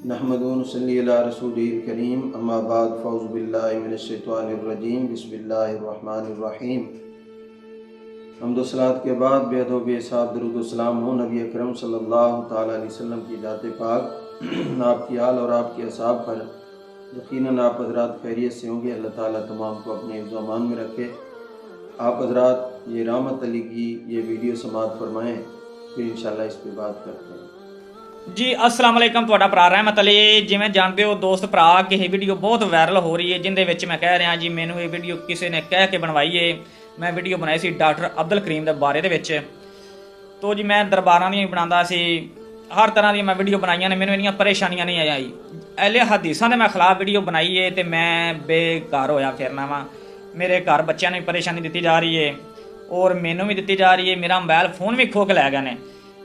नहमदुहु व नसल्ली अला रसूलिल करीम अम्मा बाद फ़ौज़ु बिल्लाहि मिनश शैतानिर रजीम बिस्मिल्लाहिर रहमानिर रहीम। हम्द व सलात के बाद बेअदब बेहिसाब दरूद व सलाम हो नबी अकरम सल्लल्लाहु ताला अलैहि वसल्लम की ज़ात पाक आपकी आल और आपके असहाब पर यकीनन आप हज़रात खैरियत से होंगे। अल्लाह ताला तमाम को अपने हिफ्ज़ व अमान में रखे। आप हज़रात ये रहमत अली की ये वीडियो समाअत फरमाएँ, फिर इंशाअल्लाह इस पर बात करते हैं। जी अस्सलाम वालेकुम, ਤੁਹਾਡਾ ਭਰਾ ਰਹਿਮਤ ਅਲੀ। ਜਿਵੇਂ ਜਾਣਦੇ ਹੋ ਦੋਸਤ ਭਰਾ ਕਿ ਇਹ ਵੀਡੀਓ ਬਹੁਤ ਵਾਇਰਲ ਹੋ ਰਹੀ ਹੈ, ਜਿੰਦੇ ਵਿੱਚ ਮੈਂ ਕਹਿ ਰਿਹਾ ਜੀ ਮੈਨੂੰ ਇਹ ਵੀਡੀਓ ਕਿਸੇ ਨੇ ਕਹਿ ਕੇ ਬਣਵਾਈ ਹੈ। ਮੈਂ ਵੀਡੀਓ ਬਣਾਈ ਸੀ ਡਾਕਟਰ ਅਬਦੁਲ ਕਰੀਮ ਦੇ ਬਾਰੇ ਦੇ ਵਿੱਚ। ਤੋ ਜੀ ਮੈਂ ਦਰਬਾਰਾਂ ਦੀਆਂ ਵੀ ਬਣਾਉਂਦਾ ਸੀ, ਹਰ ਤਰ੍ਹਾਂ ਦੀਆਂ ਮੈਂ ਵੀਡੀਓ ਬਣਾਈਆਂ ਨੇ, ਮੈਨੂੰ ਇੰਨੀਆਂ ਪਰੇਸ਼ਾਨੀਆਂ ਨਹੀਂ ਆਈ। ਐਲੇ ਹਦੀਸਾਂ ਦੇ ਮੈਂ ਖਿਲਾਫ ਵੀਡੀਓ ਬਣਾਈ ਹੈ ਤੇ ਮੈਂ ਬੇਘਰ ਹੋਇਆ ਫਿਰਨਾ ਵਾ। ਮੇਰੇ ਘਰ ਬੱਚਿਆਂ ਨੂੰ ਪਰੇਸ਼ਾਨੀ ਦਿੱਤੀ ਜਾ ਰਹੀ ਹੈ ਔਰ ਮੈਨੂੰ ਵੀ ਦਿੱਤੀ ਜਾ ਰਹੀ ਹੈ। ਮੇਰਾ ਮੋਬਾਈਲ ਫੋਨ ਵੀ ਖੋਹ ਕੇ ਲੈ ਗਏ ਨੇ।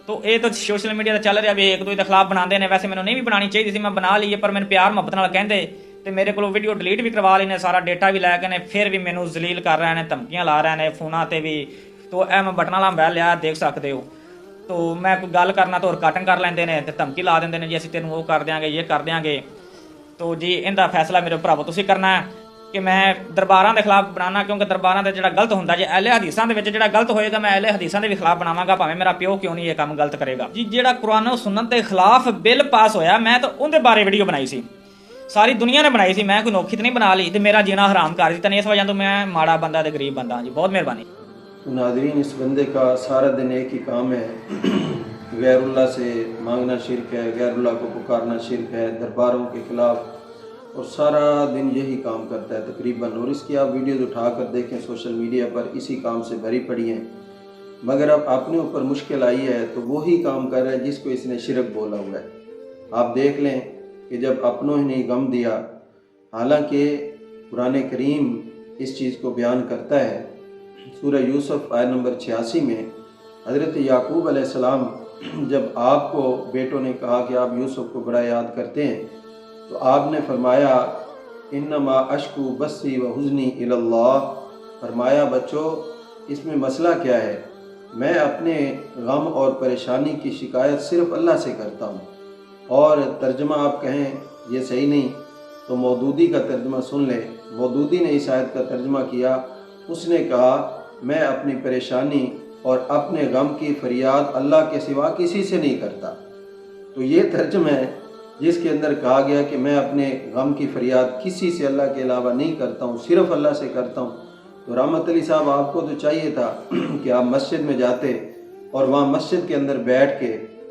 तो ये तो सोशल मीडिया तो चल रहा भी एक दूजे के खिलाफ बनाते हैं। वैसे मैंने नहीं भी बनानी चाहिए थी, मैं बना ली है, पर मैंने प्यार मुहब्बत नाल कहते तो मेरे को वीडियो डिलीट भी करवा ली ने, सारा डेटा भी लैके ने, फिर भी मैनू जलील कर रहे हैं, धमकियां ला रहे हैं फोना ते भी। तो यह मैं बटन वाला मोबाइल लिया, देख सकते हो। तो मैं कोई गल करना तो कटिंग कर लेंगे ने, धमकी ला देंगे ने जी असीं तेनू वो कर देंगे, ये कर देंगे। तो जी इनका फैसला मेरे भरावो तुसीं करना है कि मैं दरबारां दे खिलाफ बनाना, क्योंकि दरबारां दे जिहड़ा गलत हुंदा जे अहले हदीसां दे विच जिहड़ा गलत होएगा मैं अहले हदीसां दे भी खिलाफ बनावांगा, भावें मेरा प्यो क्यों नहीं ये काम गलत करेगा जी। जिहड़ा कुरान और सुन्नत दे खिलाफ बिल पास होया, मैं तो उहदे बारे वीडियो बनाई सी, सारी दुनिया ने बनाई सी, मैं कोई नौखी तो नहीं बना ली। तो मेरा जीना हराम कर दित्ता, इस वजह तो मैं माड़ा बंदा ते गरीब बंदा जी। बहुत मेहरबानी। तो नाज़रीन, इस बंदे का सारा दिन एक ही काम है, गैरुल्लाह से मांगना शिरक है, गैरुल्लाह को पुकारना शिरक है, दरबारों के खिलाफ, और सारा दिन यही काम करता है तकरीबन। और इसकी आप वीडियोज़ उठा कर देखें सोशल मीडिया पर, इसी काम से भरी पड़ी हैं। मगर अब अपने ऊपर मुश्किल आई है तो वही काम कर रहा है जिसको इसने शिरक बोला हुआ है। आप देख लें कि जब अपनों ही ने गम दिया, हालांकि कुरान करीम इस चीज़ को बयान करता है। सूरह यूसुफ आयत नंबर 86 में हज़रत याकूब अलैहिस्सलाम जब आपको बेटों ने कहा कि आप यूसुफ को बड़ा याद करते हैं, तो आपने फरमाया इन्नमा अश्कू बस्सी व हुज़नी इलल्लाह। फरमाया बच्चों, इसमें मसला क्या है, मैं अपने गम और परेशानी की शिकायत सिर्फ़ अल्लाह से करता हूँ। और तर्जमा आप कहें ये सही नहीं तो मौदूदी का तर्जमा सुन लें। मौदूदी ने इस आयत का तर्जमा किया, उसने कहा मैं अपनी परेशानी और अपने गम की फरियाद अल्लाह के सिवा किसी से नहीं करता। तो ये तर्जमा है जिसके अंदर कहा गया कि मैं अपने गम की फरियाद किसी से अल्लाह के अलावा नहीं करता हूँ, सिर्फ़ अल्लाह से करता हूँ। तो रहमत अली साहब, आपको तो चाहिए था कि आप मस्जिद में जाते और वहाँ मस्जिद के अंदर बैठ के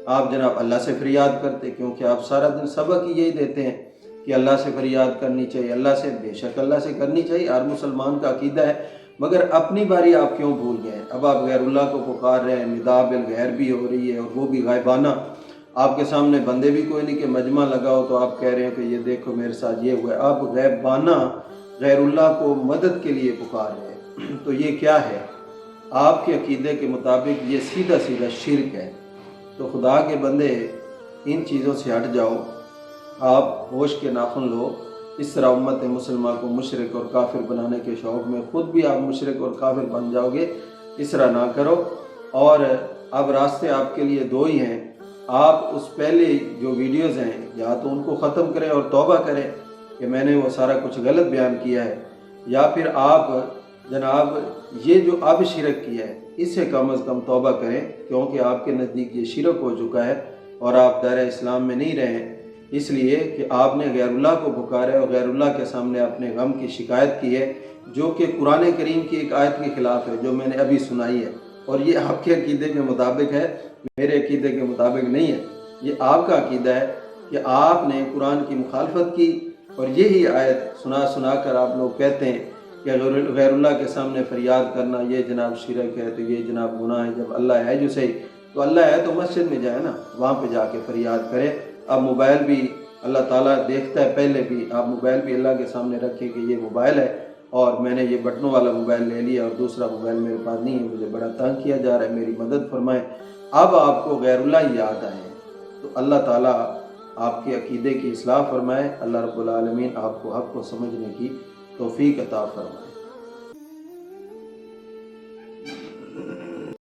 आप जनाब अल्लाह से फरियाद करते, क्योंकि आप सारा दिन सबक ही यही देते हैं कि अल्लाह से फरियाद करनी चाहिए, अल्लाह से, बेशक अल्लाह से करनी चाहिए, हर मुसलमान का अकीदा है। मगर अपनी बारी आप क्यों भूल गए? अब आप गैरुल्लाह को पुकार रहे हैं, निदा बिल गैर भी हो रही है और वो भी गायबाना। आपके सामने बंदे भी कोई नहीं कि मजमा लगाओ तो आप कह रहे हैं कि ये देखो मेरे साथ ये हुआ है। आप गैबाना गैरुल्लाह को मदद के लिए पुकार रहे हैं। तो ये क्या है? आपके अकीदे के मुताबिक ये सीधा सीधा शिरक है। तो खुदा के बंदे, इन चीज़ों से हट जाओ, आप होश के नाखुन लो। इस तरह उम्मत मुसलमान को मुशरिक और काफिर बनाने के शौक़ में खुद भी आप मुशरिक और काफिर बन जाओगे। इस तरह ना करो। और अब रास्ते आपके लिए दो ही हैं। आप उस पहले जो वीडियोज़ हैं, या तो उनको ख़त्म करें और तौबा करें कि मैंने वो सारा कुछ गलत बयान किया है, या फिर आप जनाब ये जो अब शिरक किया है इससे कम अज़ कम तौबा करें, क्योंकि आपके नज़दीक ये शिरक हो चुका है और आप दायरा इस्लाम में नहीं रहे, इसलिए कि आपने गैरुल्लाह को पुकारा है और गैरुल्लाह के सामने अपने गम की शिकायत की है, जो कि कुरान करीम की एक आयत के ख़िलाफ़ है जो मैंने अभी सुनाई है। और ये आपके अकीदे के मुताबिक है, मेरे अकीदे के मुताबिक नहीं है। ये आपका अकीदा है कि आपने कुरान की मुखालफत की और यही आयत सुना कर आप लोग कहते हैं कि गैरुल्लाह के सामने फरियाद करना ये जनाब शिरक है, तो ये जनाब गुनाह है। जब अल्लाह है जो सही, तो अल्लाह है तो मस्जिद में जाए ना, वहाँ पे जाके फरियाद करें। अब मोबाइल भी अल्लाह ताला देखता है, पहले भी आप मोबाइल भी अल्लाह के सामने रखें कि ये मोबाइल है और मैंने ये बटनों वाला मोबाइल ले लिया और दूसरा मोबाइल मेरे पास नहीं है, मुझे बड़ा तंग किया जा रहा है, मेरी मदद फरमाएं। अब आपको गैरुल्लाह याद आए तो अल्लाह ताला आपके अकीदे की इस्लाह फरमाए। अल्लाह रब्बुल आलमीन आपको हक़ को समझने की तौफीक अता फरमाए।